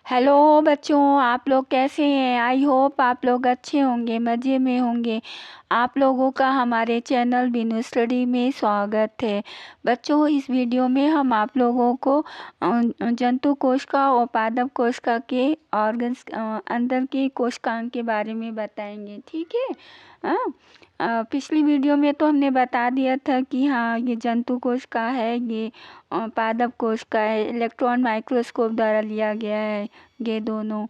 Hello बच्चों, आप लोग कैसे हैं? आई होप आप लोग अच्छे होंगे, मज़े में होंगे। आप लोगों का हमारे चैनल बिनु स्टडी में स्वागत है। बच्चों, इस वीडियो में हम आप लोगों को जंतु कोशिका और पादप कोशिका के ऑर्गन्स अंदर के कोशिकाओं के बारे में बताएंगे, ठीक है? हाँ। पिछली वीडियो में तो हमने बता दिया था कि हाँ, ये जंतु कोशिका है, ये पादप कोशिका है, इलेक्ट्रॉन माइक्रोस्कोप द्वारा लिया गया है ये दोनों।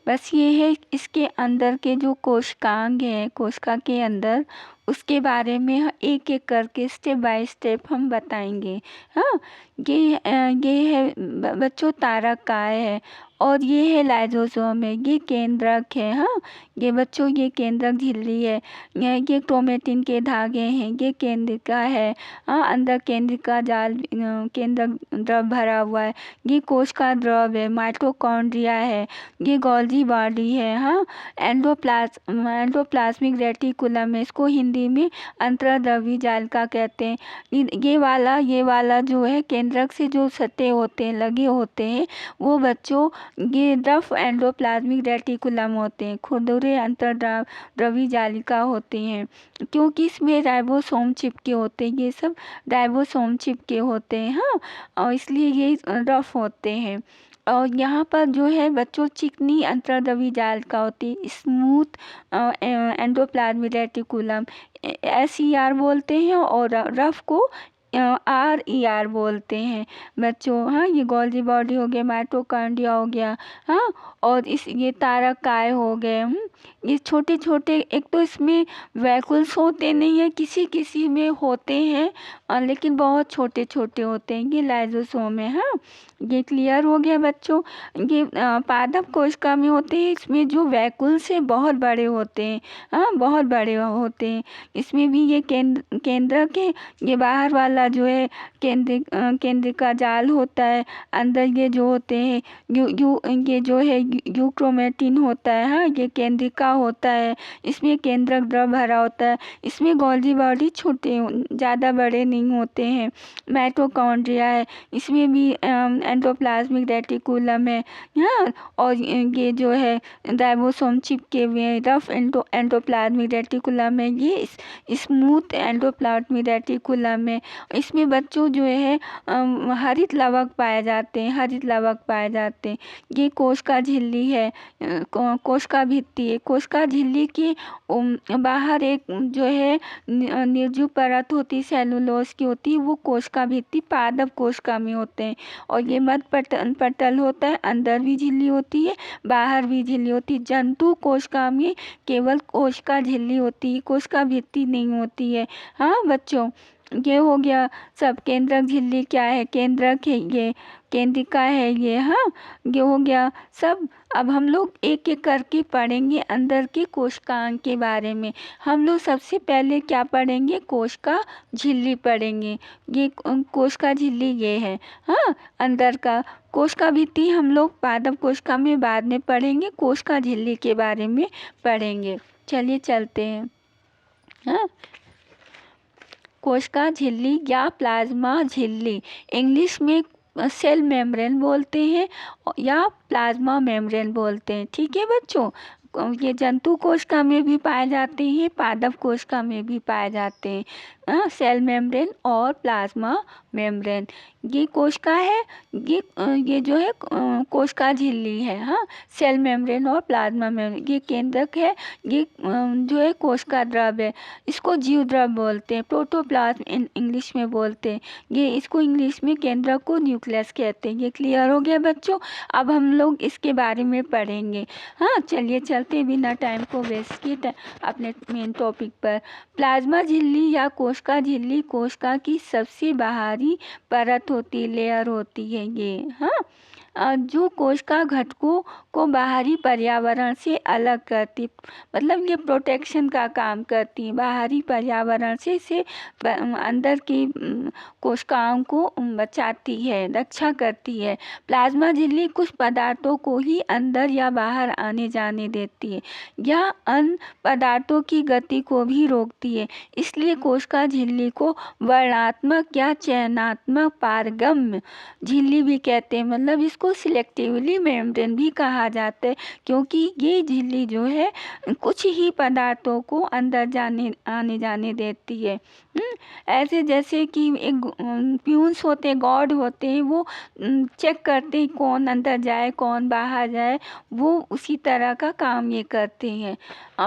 बस ये है, इसके अंदर के जो कोशिकांग हैं, कोशिका के अंदर, उसके बारे में एक एक करके स्टेप बाय स्टेप हम बताएंगे। हाँ, ये है बच्चों तारक काय है, और ये है लाइजोसोम है, ये केंद्रक है। हाँ, ये बच्चों ये केंद्रक झिल्ली है, ये क्रोमेटिन के धागे हैं, ये केंद्रिका है। हाँ, अंदर केंद्रिका जाल केंद्रक द्रव भरा हुआ है, ये कोश का द्रव है, माइटोकॉन्ड्रिया है, ये गोल्गी बॉडी है। हाँ, एंडोप्लाज्मिक रेटिकुलम है, इसको हिंदी में अंतर्द्रव्य जालिका कहते हैं। ये वाला जो है केंद्रक से जो सटे होते हैं, लगे होते हैं, वो बच्चों ये रफ एंडोप्लाज्मिक रेटिकुलम होते हैं, खुरदुरे अंतर्द्रव्य जालिका होते हैं, क्योंकि इसमें राइबोसोम चिपके होते हैं, ये सब राइबोसोम चिपके होते हैं। हाँ, और इसलिए ये रफ होते हैं। और यहाँ पर जो है बच्चों चिकनी अंतर्द्रव्य जालिका होती है, स्मूथ एंडोप्लाज्मिक रेटिकुलम SER बोलते हैं, और रफ को RER बोलते हैं बच्चों। हाँ, ये गोल्गी बॉडी हो गया, माइटोकॉन्ड्रिया हो गया। हाँ, और ये तारक काय हो गए। ये छोटे छोटे, एक तो इसमें वैक्यूल्स होते नहीं है, किसी किसी में होते हैं, लेकिन बहुत छोटे छोटे होते हैं, ये लाइजोसोम है। हाँ, ये क्लियर हो गया बच्चों। ये पादप कोशिका में होते हैं, इसमें जो वैक्यूल्स है बहुत बड़े होते हैं। हाँ, बहुत बड़े होते हैं। इसमें भी ये केंद्रक है, ये बाहर वाला जो है केंद्रिका जाल होता है, अंदर ये जो होते हैं ये जो है यूक्रोमेटिन होता है। हाँ, ये केंद्रिका होता है, इसमें केंद्रक द्रव भरा होता है, इसमें गोल्गी बॉडी छोटे ज़्यादा बड़े नहीं होते हैं। माइटोकॉन्ड्रिया है, इसमें भी एंडोप्लाज्मिक रेटिकुलम है। हाँ, और ये जो है राइबोसोम चिपके हुए हैं, रफ एंडोप्लाज्मिक रेटिकुलम है, ये स्मूथ एंडोप्लाज्मिक रेटिकुलम है। इसमें बच्चों जो है हरित लवक पाए जाते हैं, हरित लवक पाए जाते हैं। ये कोशिका झिल्ली है, कोशिका भित्ति है। कोशिका झिल्ली की बाहर एक जो है निर्जीव परत होती, सेलुलोज की होती है, वो कोशिका भित्ति पादप कोशिका में होते हैं। और ये मध्य पटल होता है, अंदर भी झिल्ली होती है, बाहर भी झिल्ली होती है। जंतु कोशिका में केवल कोशिका झिल्ली होती है, कोशिका भित्ति नहीं होती है। हाँ बच्चों, ये हो गया सब। केंद्रक झिल्ली क्या है? केंद्रक है, ये केंद्रिका है ये। हाँ, ये हो गया सब। अब हम लोग एक एक करके पढ़ेंगे अंदर के कोशिकाओं के बारे में। हम लोग सबसे पहले क्या पढ़ेंगे? कोशिका झिल्ली पढ़ेंगे। ये कोशिका झिल्ली ये है। हाँ, अंदर का कोशिका भित्ति हम लोग पादप कोशिका में बाद में पढ़ेंगे, कोशिका झिल्ली के बारे में पढ़ेंगे। चलिए चलते हैं। हाँ, कोशिका झिल्ली या प्लाज्मा झिल्ली, इंग्लिश में सेल मेम्ब्रेन बोलते हैं या प्लाज्मा मेम्ब्रेन बोलते हैं। ठीक है बच्चों, ये जंतु कोशिका में भी पाए जाते हैं, पादप कोशिका में भी पाए जाते हैं। सेल मेम्ब्रेन और प्लाज्मा मेम्ब्रेन, ये कोशिका है, ये जो है कोशिका झिल्ली है। हाँ, सेल मेम्ब्रेन और प्लाज्मा मेम्ब्रेन, ये केंद्रक है, ये जो है कोशिका द्रव है, इसको जीव द्रव बोलते हैं, प्रोटोप्लाज्म इंग्लिश में बोलते हैं। ये इसको इंग्लिश में केंद्रक को न्यूक्लियस कहते हैं। ये क्लियर हो गया बच्चों? अब हम लोग इसके बारे में पढ़ेंगे। हाँ, चलिए चलते बिना टाइम को वेस्ट किए अपने मेन टॉपिक पर। प्लाज्मा झिल्ली या कोशिका झिल्ली कोशिका की सबसे बाहरी परत होती, लेयर होती है ये। हाँ, जो कोशिका घटकों को बाहरी पर्यावरण से अलग करती, मतलब ये प्रोटेक्शन का काम करती है, बाहरी पर्यावरण से अंदर की कोशिकाओं को बचाती है, रक्षा करती है। प्लाज्मा झिल्ली कुछ पदार्थों को ही अंदर या बाहर आने जाने देती है, या अन्य पदार्थों की गति को भी रोकती है। इसलिए कोशिका झिल्ली को वर्णात्मक या चयनात्मक पारगम्य झिल्ली भी कहते हैं, मतलब इस इसको सिलेक्टिवली मेम्ब्रेन भी कहा जाता है, क्योंकि ये झिल्ली जो है कुछ ही पदार्थों को अंदर आने जाने देती है। ऐसे जैसे कि एक प्यून्स होते, गार्ड होते हैं, वो चेक करते हैं कौन अंदर जाए कौन बाहर जाए, वो उसी तरह का काम ये करते हैं।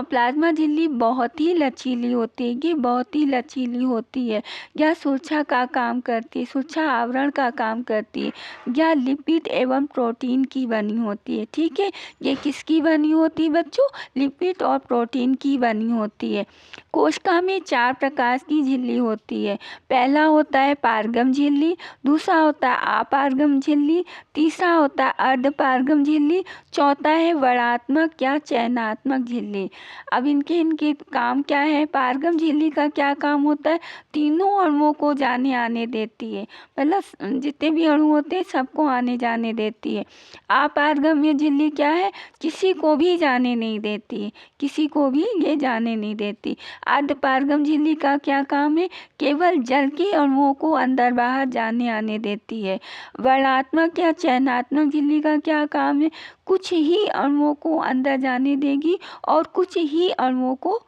प्लाज्मा झिल्ली बहुत ही लचीली होती है, ये बहुत ही लचीली होती है। यह सुरक्षा का काम करती है, सुरक्षा आवरण का काम करती है। यह लिपिड एवं प्रोटीन की बनी होती है। ठीक है, ये किसकी बनी होती है बच्चों? लिपिड और प्रोटीन की बनी होती है। कोशिका में 4 प्रकार की झिल्ली होती है। पहला होता है पारगम झिल्ली, दूसरा होता है अपारगम झिल्ली, तीसरा होता है अर्धपारगम झिल्ली, चौथा है वर्णात्मक या चयनात्मक झिल्ली। अब इनके काम क्या है? पारगम झिल्ली का क्या काम होता है? तीनों अणुओं को जाने आने देती है, मतलब जितने भी अणु होते हैं सबको आने जाने देती है। अपारगम झिल्ली क्या है? किसी को भी जाने नहीं देती है, किसी को भी ये जाने नहीं देती। अर्धपारगम झिल्ली का क्या काम है? केवल जल के अणुओं को अंदर बाहर जाने आने देती है। वर्णात्मक या चयनात्मक झिल्ली का क्या काम है? कुछ ही अणुओं को अंदर जाने देगी और कुछ ही अणुओं को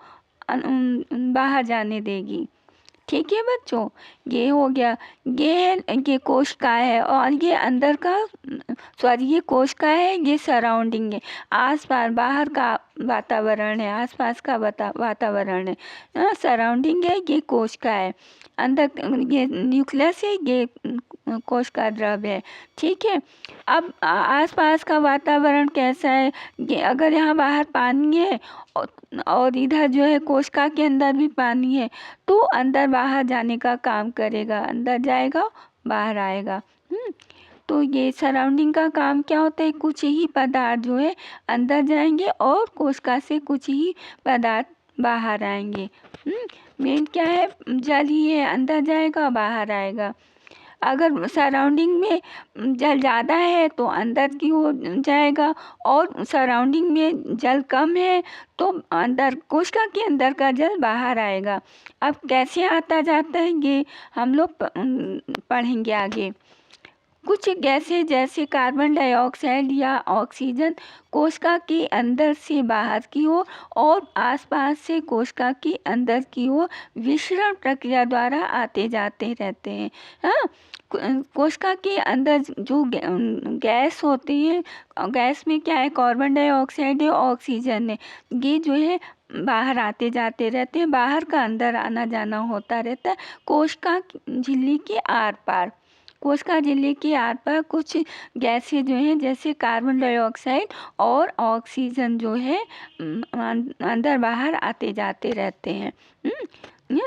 बाहर जाने देगी। ठीक है बच्चों, ये हो गया। ये कोशिकाएं है और ये अंदर का सॉरी ये कोशिकाएं है, ये सराउंडिंग है, आस पास बाहर का वातावरण है, आसपास का वातावरण है, सराउंडिंग है, ये कोशिका है। अंदर ये न्यूक्लियस है, ये कोशिका द्रव्य है। ठीक है, अब आसपास का वातावरण कैसा है? ये अगर यहाँ बाहर पानी है और इधर जो है कोशिका के अंदर भी पानी है, तो अंदर बाहर जाने का काम करेगा, अंदर जाएगा बाहर आएगा। तो ये सराउंडिंग का काम क्या होता है? कुछ ही पदार्थ जो है अंदर जाएंगे और कोशिका से कुछ ही पदार्थ बाहर आएंगे। मेन क्या है? जल ही है, अंदर जाएगा बाहर आएगा। अगर सराउंडिंग में जल ज़्यादा है तो अंदर की ओर जाएगा, और सराउंडिंग में जल कम है तो अंदर कोशिका के अंदर का जल बाहर आएगा। अब कैसे आता जाता है ये हम लोग पढ़ेंगे आगे। कुछ गैसें जैसे कार्बन डाइऑक्साइड या ऑक्सीजन कोशिका के अंदर से बाहर की ओर और आसपास से कोशिका के अंदर की ओर विसरण प्रक्रिया द्वारा आते जाते रहते हैं। हाँ, कोशिका के अंदर जो गैस होती है, गैस में क्या है? कार्बन डाइऑक्साइड है, ऑक्सीजन है, ये जो है बाहर आते जाते रहते हैं, बाहर का अंदर आना जाना होता रहता है। कोशिका झिल्ली के आर पार, कोशिका झिल्ली के आर पार कुछ गैसें जो हैं जैसे कार्बन डाइऑक्साइड और ऑक्सीजन जो है अंदर बाहर आते जाते रहते हैं।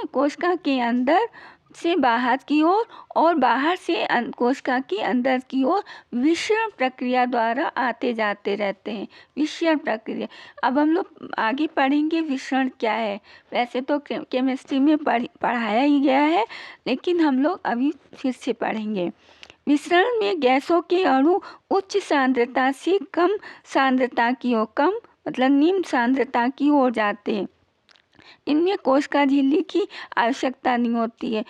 कोशिका के अंदर से बाहर की ओर और बाहर से कोशिका के अंदर की ओर विसरण प्रक्रिया द्वारा आते जाते रहते हैं। विसरण प्रक्रिया, अब हम लोग आगे पढ़ेंगे विसरण क्या है। वैसे तो केमिस्ट्री में पढ़ाया ही गया है, लेकिन हम लोग अभी फिर से पढ़ेंगे। विसरण में गैसों के अणु उच्च सांद्रता से कम सांद्रता की ओर, कम मतलब निम्न सांद्रता की ओर जाते हैं। इनमें कोशिका झिल्ली की आवश्यकता नहीं होती है।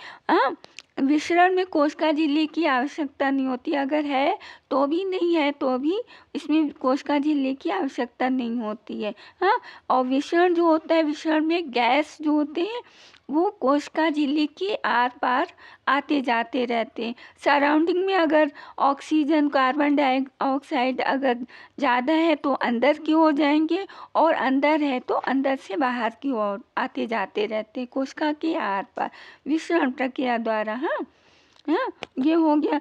विसरण में कोशिका झिल्ली की आवश्यकता नहीं होती, अगर है तो भी, नहीं है तो भी इसमें कोशिका झिल्ली की आवश्यकता नहीं होती है। और विसरण जो होता है, विसरण में गैस जो होते हैं वो कोशिका झिल्ली के आर पार आते जाते रहते हैं। सराउंडिंग में अगर ऑक्सीजन कार्बन डाइऑक्साइड अगर ज़्यादा है तो अंदर की ओर जाएंगे, और अंदर है तो अंदर से बाहर की ओर आते जाते रहते हैं कोशिका के आर पार विसरण प्रक्रिया द्वारा। हाँ, ये हो गया।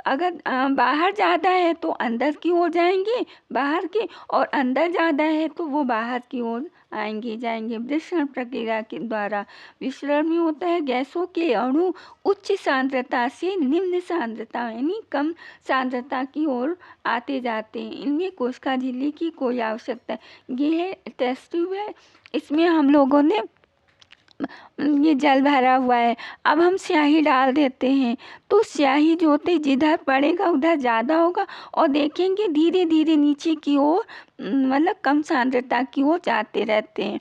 अगर बाहर ज़्यादा है तो अंदर की ओर जाएंगे बाहर के, और अंदर ज़्यादा है तो वो बाहर की ओर आएंगे जाएंगे विसरण प्रक्रिया के द्वारा। विसरण में होता है गैसों के अणु उच्च सांद्रता से निम्न सांद्रता यानी कम सांद्रता की ओर आते जाते हैं। इनमें कोशिका झिल्ली की कोई आवश्यकता, ये है टेस्ट ट्यूब है, इसमें हम लोगों ने ये जल भरा हुआ है, अब हम स्याही डाल देते हैं तो स्याही जो होते जिधर पड़ेगा उधर ज़्यादा होगा, और देखेंगे धीरे धीरे नीचे की ओर मतलब कम सांद्रता की ओर जाते रहते हैं।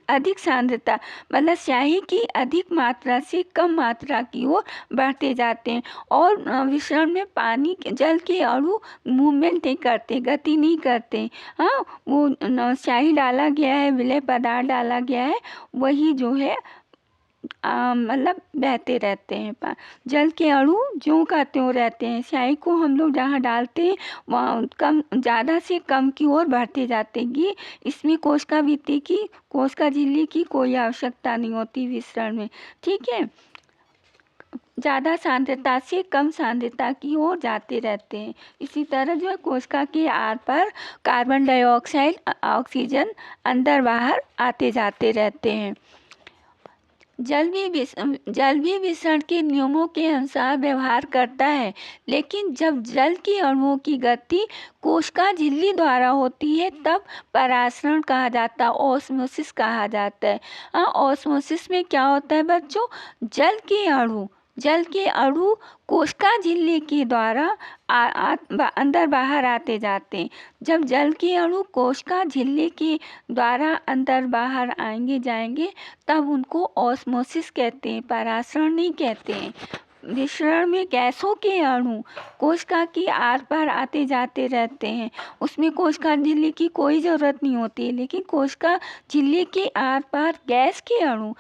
अधिक सांद्रता मतलब स्याही की अधिक मात्रा से कम मात्रा की ओर बढ़ते जाते हैं। और मिश्रण में पानी जल के अणु मूवमेंट नहीं करते, गति नहीं करते। हाँ, वो स्याही डाला गया है, विलय पदार्थ डाला गया है, वही जो है मतलब बहते रहते हैं। जल के अणु ज्यों का त्यों रहते हैं। स्याही को हम लोग जहाँ डालते हैं वहाँ कम, ज़्यादा से कम की ओर बढ़ते जाते हैं। इसमें कोशिकावृत्ति की, कोशिका झिल्ली की कोई आवश्यकता नहीं होती मिश्रण में। ठीक है, ज़्यादा सांद्रता से कम सांद्रता की ओर जाते रहते हैं। इसी तरह जो है कोशिका के आर पर कार्बन डाइऑक्साइड, ऑक्सीजन अंदर बाहर आते जाते रहते हैं। जल भी विसरण के नियमों के अनुसार व्यवहार करता है, लेकिन जब जल के अणुओं की गति कोशिका झिल्ली द्वारा होती है तब परासरण कहा जाता है, ऑस्मोसिस कहा जाता है। ऑस्मोसिस में क्या होता है बच्चों? जल के अणु कोशिका झिल्ली के द्वारा अंदर बाहर आते जाते हैं। जब जल के अणु कोशिका झिल्ली के द्वारा अंदर बाहर आएंगे जाएंगे तब उनको ऑस्मोसिस कहते हैं, परासरण नहीं कहते हैं। मिश्रण में गैसों के अणु कोशिका की आर पार आते जाते रहते हैं, उसमें कोशिका झिल्ली की कोई ज़रूरत नहीं होती, लेकिन कोशिका झिल्ली के आर पार गैस के अणु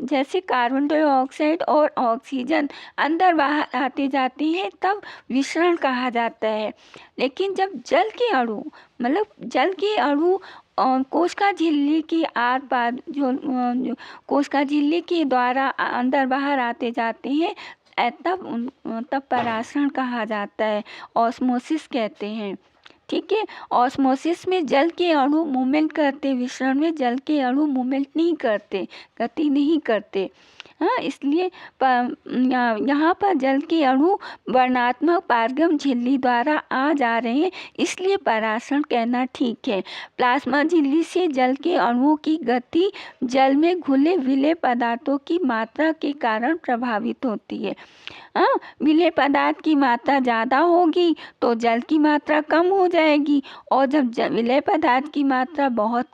जैसे कार्बन डाइऑक्साइड और ऑक्सीजन अंदर बाहर आते जाते हैं तब मिश्रण कहा जाता है। लेकिन जब जल के अणु मतलब जल के अणु कोशिका झिल्ली की आर पार जो कोशिका झिल्ली के द्वारा अंदर बाहर आते जाते हैं तब परासरण कहा जाता है, ऑस्मोसिस कहते हैं। ठीक है, ऑस्मोसिस में जल के अणु मूवमेंट करते, मिश्रण में जल के अणु मूवमेंट नहीं करते, गति नहीं करते। हाँ, इसलिए यहाँ पर जल के अणु वर्णात्मक पारगम झिल्ली द्वारा आ जा रहे हैं, इसलिए परासरण कहना ठीक है। प्लाज्मा झिल्ली से जल के अणुओं की गति जल में घुले विलेय पदार्थों की मात्रा के कारण प्रभावित होती है। विलेय पदार्थ की मात्रा ज़्यादा होगी तो जल की मात्रा कम हो जाएगी, और जब विलेय पदार्थ की मात्रा बहुत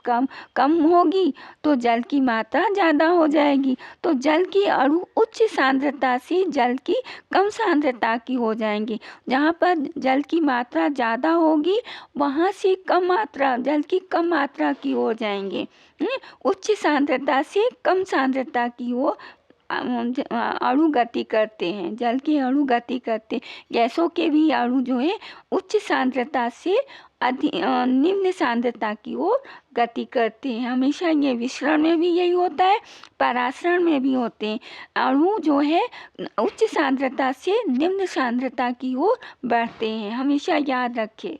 कम होगी तो जल की मात्रा ज़्यादा हो जाएगी। तो जल की अणु उच्च सांद्रता से जल की कम सांद्रता की हो जाएंगी। जहाँ पर जल की मात्रा ज़्यादा होगी वहाँ से कम मात्रा, जल की कम मात्रा की हो जाएंगे। उच्च सांद्रता से कम सांद्रता की हो अणु गति करते हैं, जल के अणु गति करते हैं। गैसों के भी अणु जो है उच्च सांद्रता से निम्न सांद्रता की ओर गति करते हैं। हमेशा ये विसरण में भी यही होता है, परासरण में भी होते हैं। अणु जो है उच्च सांद्रता से निम्न सांद्रता की ओर बढ़ते हैं, हमेशा याद रखें।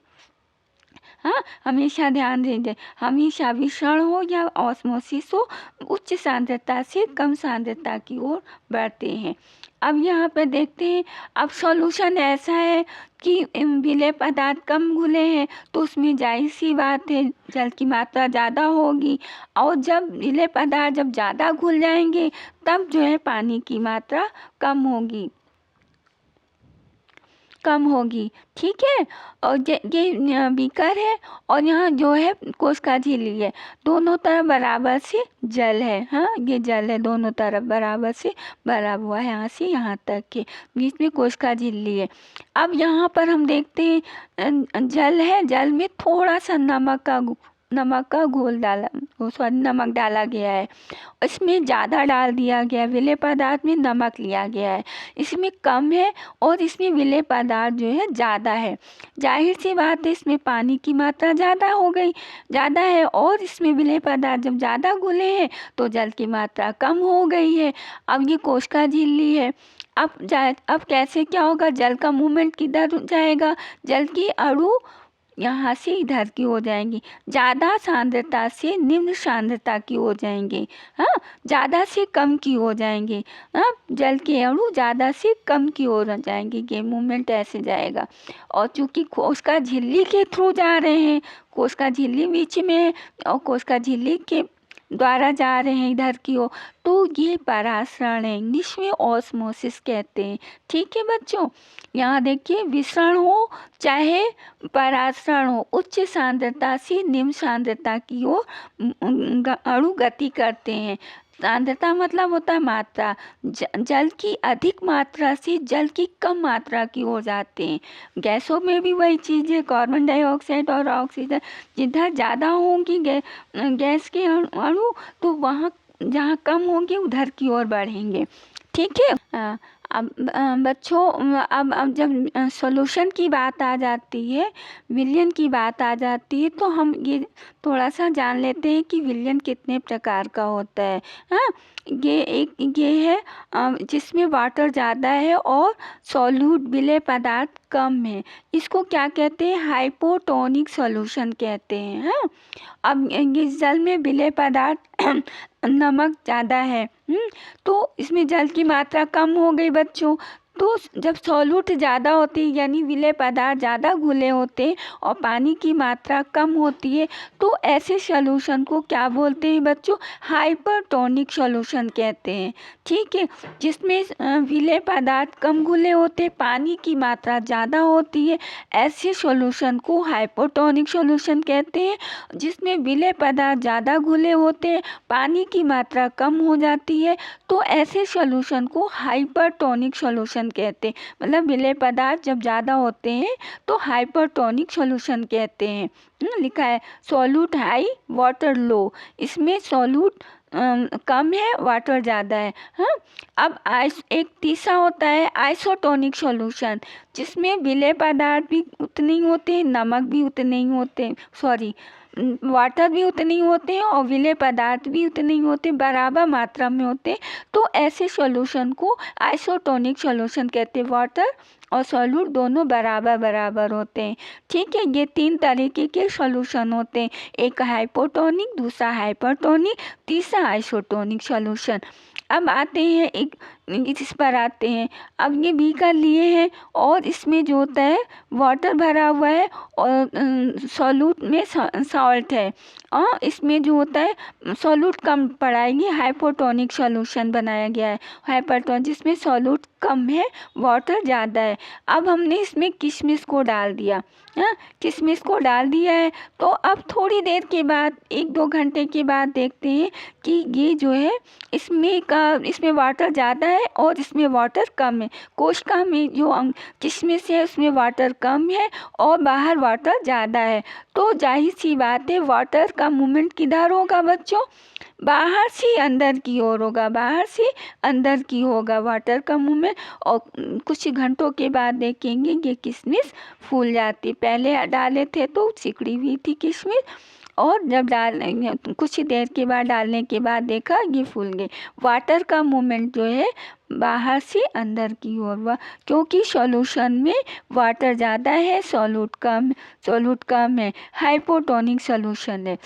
हाँ, हमेशा ध्यान दीजिए, हमेशा विसरण हो या ऑस्मोसिस हो, उच्च सांद्रता से कम सांद्रता की ओर बढ़ते हैं। अब यहाँ पर देखते हैं, अब सॉल्यूशन ऐसा है कि विलेय पदार्थ कम घुले हैं तो उसमें जाहिर सी बात है जल की मात्रा ज़्यादा होगी, और जब विलेय पदार्थ जब ज़्यादा घुल जाएंगे तब जो है पानी की मात्रा कम होगी। ठीक है, और ये बीकर है और यहाँ जो है कोशिका झिल्ली है, दोनों तरफ बराबर से जल है। हाँ, ये जल है, दोनों तरफ बराबर से भरा हुआ है, यहाँ से यहाँ तक के बीच में कोशिका झिल्ली है। अब यहाँ पर हम देखते हैं जल है, जल में थोड़ा सा नमक का घोल नमक डाला गया है, इसमें ज़्यादा डाल दिया गया, विलेय पदार्थ में नमक लिया गया है, इसमें कम है और इसमें विलेय पदार्थ जो है ज़्यादा है। जाहिर सी बात है इसमें पानी की मात्रा ज़्यादा है और इसमें विलेय पदार्थ जब ज़्यादा घुले हैं तो जल की मात्रा कम हो गई है। अब ये कोशिका झिल्ली है, अब कैसे क्या होगा, जल का मूवमेंट किधर जाएगा, जल की अणु यहाँ से इधर की हो जाएंगी, ज़्यादा सांद्रता से निम्न सांद्रता की हो जाएंगे। हाँ, ज़्यादा से कम की हो जाएंगे। हाँ, जल के अणु ज़्यादा से कम की हो जाएंगे, ये मूवमेंट ऐसे जाएगा। और चूँकि कोशिका झिल्ली के थ्रू जा रहे हैं, कोशिका झिल्ली बीच में है और कोशिका झिल्ली के द्वारा जा रहे हैं इधर की ओर, तो ये परासरण है, इंग्लिश में ऑस्मोसिस कहते हैं। ठीक है बच्चों, यहाँ देखिए विसरण हो चाहे परासरण हो, उच्च सांद्रता से निम्न सांद्रता की ओर अणु गति करते हैं। सांद्रता मतलब होता है मात्रा, जल की अधिक मात्रा से जल की कम मात्रा की ओर जाते हैं। गैसों में भी वही चीज़ है, कार्बन डाइऑक्साइड और ऑक्सीजन जिधर ज़्यादा होंगी गैस के अणु, तो वहाँ जहाँ कम होंगे उधर की ओर बढ़ेंगे। ठीक है। अब बच्चों, अब जब सॉल्यूशन की बात आ जाती है, विलयन की बात आ जाती है, तो हम ये थोड़ा सा जान लेते हैं कि विलयन कितने प्रकार का होता है। हाँ, ये है जिसमें वाटर ज़्यादा है और सॉल्यूट विलेय पदार्थ कम है, इसको क्या कहते हैं? हाइपोटोनिक सॉल्यूशन कहते हैं। हाँ, अब इस जल में विलेय पदार्थ नमक ज़्यादा है, तो इसमें जल की मात्रा कम हो गई बच्चों। तो जब सॉल्यूट ज़्यादा होती है यानी विलेय पदार्थ ज़्यादा घुले होते हैं और पानी की मात्रा कम होती है, तो ऐसे सॉल्यूशन को क्या बोलते हैं बच्चों? हाइपरटोनिक सॉल्यूशन कहते हैं। ठीक है, जिसमें विलेय पदार्थ कम घुले होते, पानी की मात्रा ज़्यादा होती है, ऐसे सॉल्यूशन को हाइपोटोनिक सॉल्यूशन कहते हैं। जिसमें विलेय पदार्थ ज़्यादा घुले होते, पानी की मात्रा कम हो जाती है, तो ऐसे सॉल्यूशन को हाइपरटोनिक सॉल्यूशन कहते हैं। मतलब विलेय पदार्थ जब ज़्यादा होते हैं तो हाइपरटोनिक सॉल्यूशन कहते हैं। लिखा है सॉल्यूट हाई वाटर लो, इसमें सॉल्यूट कम है, वाटर ज़्यादा है। हाँ, अब एक तीसरा होता है आइसोटोनिक सॉल्यूशन, जिसमें विलेय पदार्थ भी उतने ही होते हैं, नमक भी उतने ही होते हैं, सॉरी वाटर भी उतने ही होते हैं और विलेय पदार्थ भी उतने ही होते, बराबर मात्रा में होते। तो ऐसे सॉल्यूशन को आइसोटोनिक सॉल्यूशन कहते हैं। वाटर और सॉल्यूट दोनों बराबर बराबर होते हैं। ठीक है, ये तीन तरीके के सॉल्यूशन होते हैं, एक हाइपोटोनिक, दूसरा हाइपरटोनिक, तीसरा आइसोटोनिक सॉल्यूशन। अब आते हैं इस पर आते हैं। अब ये बीकर लिए हैं और इसमें जो होता है वाटर भरा हुआ है और सॉल्यूट में सॉल्ट है, और इसमें जो होता है सॉल्यूट कम पड़ा है, ये हाइपोटोनिक सॉल्यूशन बनाया गया है। हाइपरटोनिक जिसमें सॉल्यूट कम है, वाटर ज़्यादा है। अब हमने इसमें किशमिश को डाल दिया, किशमिश को डाल दिया है, तो अब थोड़ी देर के बाद 1-2 घंटे के बाद देखते हैं कि ये जो है इसमें वाटर ज़्यादा है और इसमें वाटर कम है। कोशिका में जो किशमिश है उसमें वाटर कम है और बाहर वाटर ज़्यादा है। तो जाहिर सी बात है वाटर का मूवमेंट किधर होगा बच्चों? बाहर से अंदर की ओर होगा, बाहर से अंदर की होगा वाटर का मूवमेंट। और कुछ घंटों के बाद देखेंगे ये किशमिश फूल जाती, पहले डाले थे तो सिकुड़ी हुई थी किशमिश, और जब कुछ देर के बाद डालने के बाद देखा ये फूल गई। वाटर का मूवमेंट जो है बाहर से अंदर की ओर हुआ, क्योंकि सॉल्यूशन में वाटर ज़्यादा है, सॉल्यूट कम है, हाइपोटोनिक सॉल्यूशन है।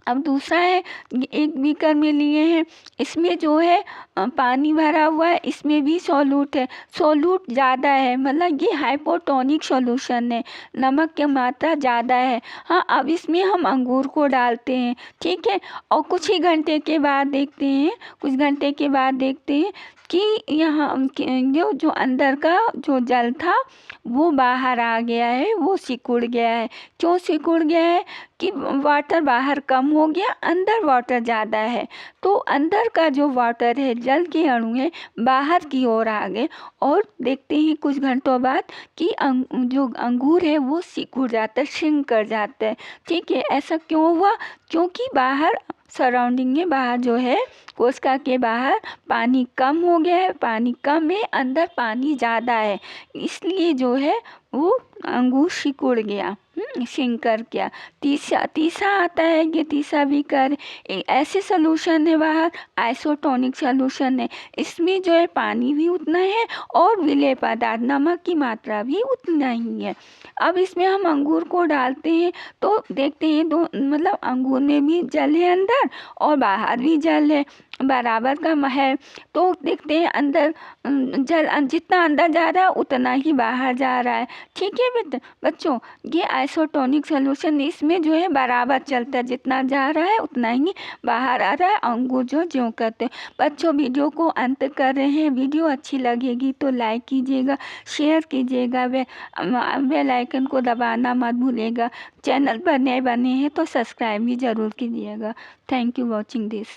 अब दूसरा है, एक बीकर में लिए हैं, इसमें जो है पानी भरा हुआ है, इसमें भी सॉल्यूट है, सॉल्यूट ज़्यादा है, मतलब ये हाइपोटोनिक सॉल्यूशन है, नमक की मात्रा ज़्यादा है। हाँ, अब इसमें हम अंगूर को डालते हैं, ठीक है, और कुछ ही घंटे के बाद देखते हैं, कुछ घंटे के बाद देखते हैं कि यहाँ जो अंदर का जो जल था वो बाहर आ गया है, वो सिकुड़ गया है। क्यों सिकुड़ गया है? कि वाटर बाहर कम हो गया, अंदर वाटर ज़्यादा है, तो अंदर का जो वाटर है, जल के अणु है, बाहर की ओर आ गए। और देखते हैं कुछ घंटों बाद कि जो अंगूर है वो सिकुड़ जाता है, श्रिंक कर जाता है। ठीक है, ऐसा क्यों हुआ? क्योंकि बाहर सराउंडिंग में, बाहर जो है कोशिका के बाहर पानी कम हो गया है, पानी कम है, अंदर पानी ज़्यादा है, इसलिए जो है वो अंगूर सिकुड़ गया, श्रिंक कर गया। तीसरा आता है, ये तीसरा बीकर ऐसे सॉल्यूशन है बाहर, आइसोटोनिक सॉल्यूशन है, इसमें जो है पानी भी उतना है और विलेय पदार्थ नमक की मात्रा भी उतना ही है। अब इसमें हम अंगूर को डालते हैं तो देखते हैं मतलब अंगूर में भी जल है अंदर और बाहर भी जल है, बराबर का है, तो देखते हैं अंदर जल जितना अंदर जा रहा है उतना ही बाहर जा रहा है। ठीक है बच्चों, ये आइसोटोनिक सॉल्यूशन इसमें जो है बराबर चलता है, जितना जा रहा है उतना ही बाहर आ रहा है। अंगूर जो ज्यों करते हैं। बच्चों वीडियो को अंत कर रहे हैं। वीडियो अच्छी लगेगी तो लाइक कीजिएगा, शेयर कीजिएगा, बेल आइकन को दबाना मत भूलिएगा। चैनल पर नए बने हैं तो सब्सक्राइब भी ज़रूर कीजिएगा। Thank you watching this.